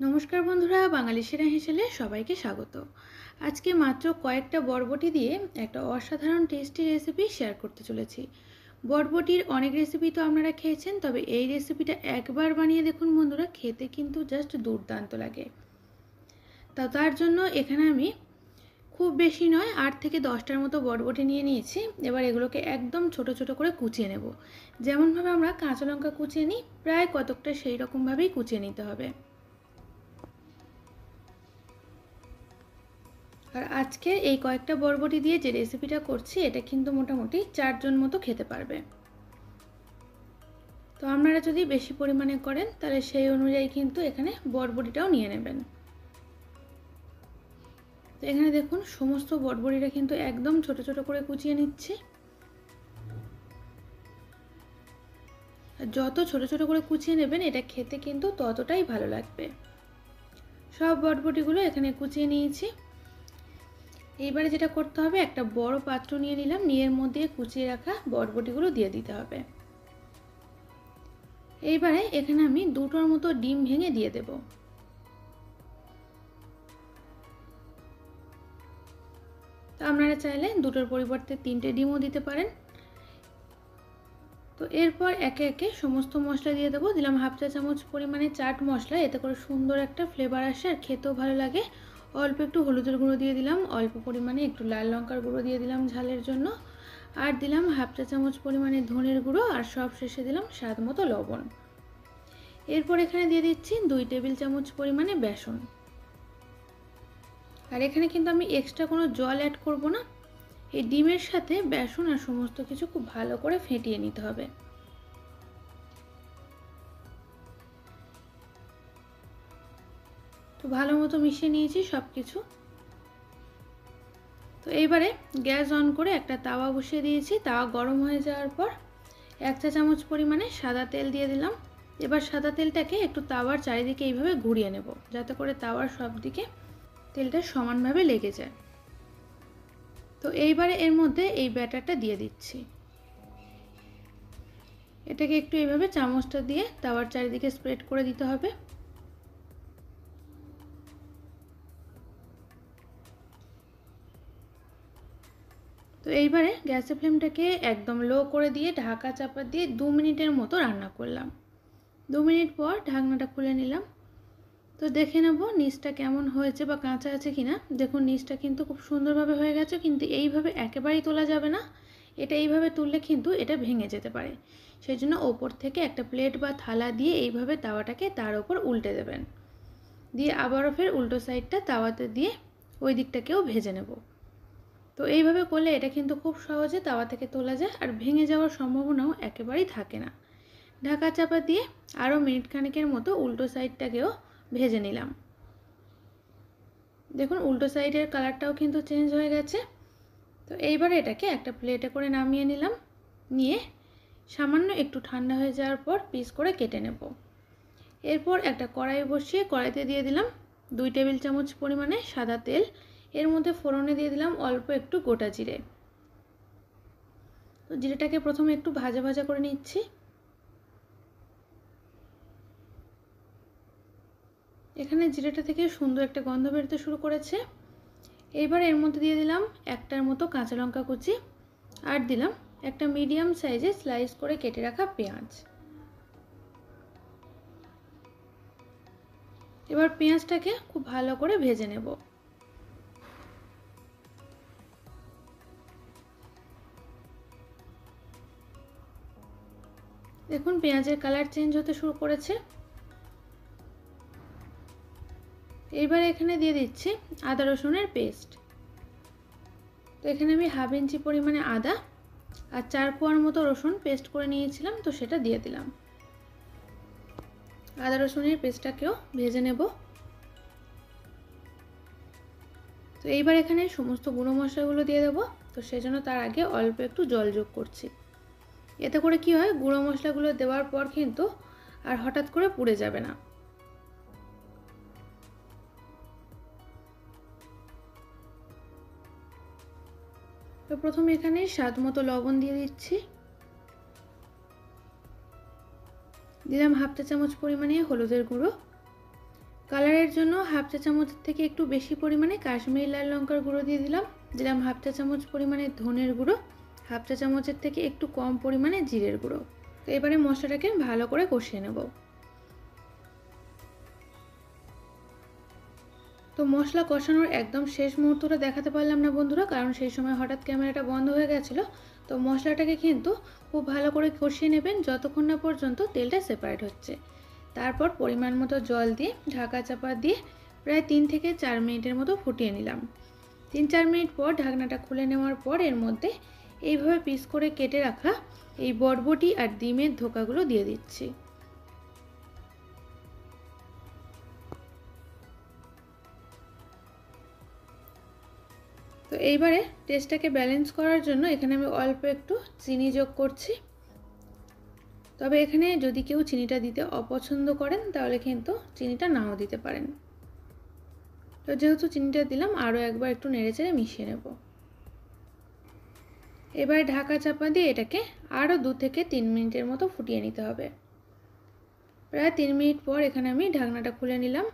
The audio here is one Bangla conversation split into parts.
নমস্কার বন্ধুরা, বাঙালি সেরা হেসেলে সবাইকে স্বাগত। আজকে মাত্র কয়েকটা বরবটি দিয়ে একটা অসাধারণ টেস্টি রেসিপি শেয়ার করতে চলেছি। বরবটির অনেক রেসিপি তো আপনারা খেয়েছেন, তবে এই রেসিপিটা একবার বানিয়ে দেখুন বন্ধুরা, খেতে কিন্তু জাস্ট দুর্দান্ত লাগে। তার জন্য এখানে আমি খুব বেশি নয় 8 থেকে 10টার মতো বরবটি নিয়ে নিয়েছি। এবার এগুলোকে একদম ছোট ছোট করে কুচিয়ে নেব। যেমনভাবে আমরা কাঁচা লঙ্কা কুচিয়ে নিই, প্রায় কতকটা সেই রকমভাবেই কুচিয়ে নিতে হবে। আর আজকে এই কয়েকটা বরবটি দিয়ে যে রেসিপিটা করছি, এটা কিন্তু মোটামুটি 4 জন মতো খেতে পারবে। তো আপনারা যদি বেশি পরিমাণে করেন তাহলে সেই অনুযায়ী কিন্তু এখানে বরবটিটাও নিয়ে নেবেন। তো এখানে দেখুন সমস্ত বরবটিটা কিন্তু একদম ছোট ছোট করে কুচিয়ে নিচ্ছি। আর যত ছোট ছোট করে কুচিয়ে নেবেন এটা খেতে কিন্তু ততটাই ভালো লাগবে। সব বরবটিগুলো এখানে কুচিয়ে নিয়েছি। এইবারে যেটা করতে হবে, একটা বড় পাত্র নিয়ে নিলাম, নিয়ে এর মধ্যে কুচিয়ে রাখা বরবটিগুলো দিয়ে দিতে হবে। এইবারে এখানে আমি 2টোর মতো ডিম ভেঙে দিয়ে দেব। তো আপনারা চাইলে 2টোর পরিবর্তে 3টে ডিমও দিতে পারেন। তো এরপর একে একে সমস্ত মশলা দিয়ে দেবো। দিলাম 1/2 চা চামচ পরিমাণে চাট মশলা, এতে করে সুন্দর একটা ফ্লেভার আসে আর খেতেও ভালো লাগে। অল্প একটু হলুদের গুঁড়ো দিয়ে দিলাম, অল্প পরিমাণে একটু লাল লঙ্কার গুঁড়ো দিয়ে দিলাম ঝালের জন্য, আর দিলাম 1/2 চা চামচ পরিমাণে ধনের গুঁড়ো, আর সব শেষে দিলাম স্বাদ মতো লবণ। এরপর এখানে দিয়ে দিচ্ছি 2 টেবিল চামচ পরিমাণে বেসন। আর এখানে কিন্তু আমি এক্সট্রা কোনো জল অ্যাড করব না। এই ডিমের সাথে বেসন আর সমস্ত কিছু খুব ভালো করে ফেটিয়ে নিতে হবে। তো ভালো মতো মিশিয়ে নিয়েছি সব কিছু। তো এইবারে গ্যাস অন করে একটা তাওয়া বসিয়ে দিয়েছি। তাওয়া গরম হয়ে যাওয়ার পর 1 চা চামচ পরিমাণে সাদা তেল দিয়ে দিলাম। এবার সাদা তেলটাকে একটু তাওয়ার চারিদিকে এইভাবে ঘুরিয়ে নেব, যাতে করে তাওয়ার সব দিকে তেলটা সমানভাবে লেগে যায়। তো এইবারে এর মধ্যে এই ব্যাটারটা দিয়ে দিচ্ছি। এটাকে একটু এইভাবে চামচটা দিয়ে তাওয়ার চারিদিকে স্প্রেড করে দিতে হবে। তো এইবারে গ্যাসের ফ্লেমটাকে একদম লো করে দিয়ে ঢাকা চাপা দিয়ে 2 মিনিটের মতো রান্না করলাম। 2 মিনিট পর ঢাকনাটা খুলে নিলাম। তো দেখে নেব নিচটা কেমন হয়েছে বা কাঁচা আছে কিনা। দেখুন নিচটা কিন্তু খুব সুন্দরভাবে হয়ে গেছে, কিন্তু এইভাবে একেবারেই তোলা যাবে না। এটা এইভাবে তুললে কিন্তু এটা ভেঙে যেতে পারে। সেই জন্য ওপর থেকে একটা প্লেট বা থালা দিয়ে এইভাবে তাওয়াটাকে তার উপর উল্টে দেবেন, দিয়ে আবারও ফের উল্টো সাইডটা তাওয়াতে দিয়ে ওই দিকটাকেও ভেজে নেব। তো এইভাবে করলে এটা কিন্তু খুব সহজে তাওয়া থেকে তোলা যায় আর ভেঙে যাওয়ার সম্ভাবনাও একেবারেই থাকে না। ঢাকা চাপা দিয়ে আরও মিনিট খানেকের মতো উল্টো সাইডটাকেও ভেজে নিলাম। দেখুন উল্টো সাইডের কালারটাও কিন্তু চেঞ্জ হয়ে গেছে। তো এইবার এটাকে একটা প্লেটে করে নামিয়ে নিলাম, নিয়ে সামান্য একটু ঠান্ডা হয়ে যাওয়ার পর পিস করে কেটে নেব। এরপর একটা কড়াই বসিয়ে কড়াইতে দিয়ে দিলাম 2 টেবিল চামচ পরিমাণে সাদা তেল। এর মধ্যে ফোড়নে দিয়ে দিলাম অল্প একটু গোটা জিরে। তো জিরেটাকে প্রথমে একটু ভাজা ভাজা করে নিচ্ছি। এখানে জিরেটা থেকে সুন্দর একটা গন্ধ বেরোতে শুরু করেছে। এইবার এর মধ্যে দিয়ে দিলাম 1টার মতো কাঁচা লঙ্কা কুচি, আর দিলাম একটা মিডিয়াম সাইজে স্লাইস করে কেটে রাখা পেঁয়াজ। এবার পেঁয়াজটাকে খুব ভালো করে ভেজে নেব। দেখুন পেঁয়াজের কালার চেঞ্জ হতে শুরু করেছে। এইবার এখানে দিয়ে দিচ্ছি আদা রসুনের পেস্ট। তো এখানে আমি 1/2 ইঞ্চি পরিমাণে আদা আর 4 কোয়ার মতো রসুন পেস্ট করে নিয়েছিলাম, তো সেটা দিয়ে দিলাম। আদা রসুনের পেস্টটাকেও ভেজে নেব। তো এইবার এখানে সমস্ত গুঁড়ো মশলাগুলো দিয়ে দেবো। তো সেজন্য তার আগে অল্প একটু জল যোগ করছি। এতে করে কি হয়, গুঁড়ো মশলাগুলো দেওয়ার পর কিন্তু আর হঠাৎ করে পুড়ে যাবে না। তো প্রথমে এখানে স্বাদ মতো লবণ দিয়ে দিচ্ছি। দিলাম 1/2 চা চামচ পরিমাণে হলুদের গুঁড়ো। কালারের জন্য হাফ চা চামচের থেকে একটু বেশি পরিমাণে কাশ্মীরি লাল লঙ্কার গুঁড়ো দিয়ে দিলাম। দিলাম হাফ চা চামচ পরিমাণে ধনের গুঁড়ো, হাফ চা চামচের থেকে একটু কম পরিমাণে জিরের গুঁড়ো। তো এবারে মশলাটাকে ভালো করে কষিয়ে নেব। তো মশলা কষানোর একদম শেষ মুহূর্তটা দেখাতে পারলাম না বন্ধুরা, কারণ সেই সময় হঠাৎ ক্যামেরাটা বন্ধ হয়ে গেছিলো। তো মশলাটাকে কিন্তু খুব ভালো করে কষিয়ে নেবেন যতক্ষণ না পর্যন্ত তেলটা সেপারেট হচ্ছে। তারপর পরিমাণ মতো জল দিয়ে ঢাকা চাপা দিয়ে প্রায় 3 থেকে 4 মিনিটের মতো ফুটিয়ে নিলাম। 3-4 মিনিট পর ঢাকনাটা খুলে নেওয়ার পর এর মধ্যে এইভাবে পিস করে কেটে রাখা এই বরবটি আর ডিমের ধোকাগুলো দিয়ে দিচ্ছি। তো এইবারে টেস্টটাকে ব্যালেন্স করার জন্য এখানে আমি অল্প একটু চিনি যোগ করছি। তবে এখানে যদি কেউ চিনিটা দিতে অপছন্দ করেন তাহলে কিন্তু চিনিটা নাও দিতে পারেন। তো যেহেতু চিনিটা দিলাম আরও একবার একটু নেড়েচেড়ে মিশিয়ে নেব। এবারে ঢাকা চাপা দিয়ে এটাকে আরও 2 থেকে 3 মিনিটের মতো ফুটিয়ে নিতে হবে। প্রায় 3 মিনিট পর এখানে আমি ঢাকনাটা খুলে নিলাম।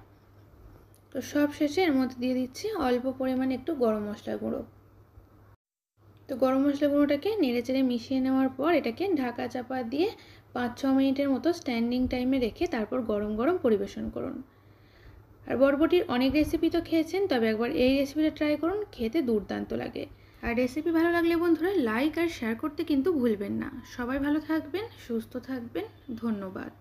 তো সব শেষে এর মধ্যে দিয়ে দিচ্ছি অল্প পরিমাণে একটু গরম মশলা গুঁড়ো। তো গরম মশলা গুঁড়োটাকে নেড়েচেড়ে মিশিয়ে নেওয়ার পর এটাকে ঢাকা চাপা দিয়ে 5-6 মিনিটের মতো স্ট্যান্ডিং টাইমে রেখে তারপর গরম গরম পরিবেশন করুন। আর বরবটির অনেক রেসিপি তো খেয়েছেন, তবে একবার এই রেসিপিটা ট্রাই করুন, খেতে দুর্দান্ত লাগে। আর রেসিপি ভালো লাগলে বন্ধুরা লাইক আর শেয়ার করতে কিন্তু ভুলবেন না। সবাই ভালো থাকবেন, সুস্থ থাকবেন, ধন্যবাদ।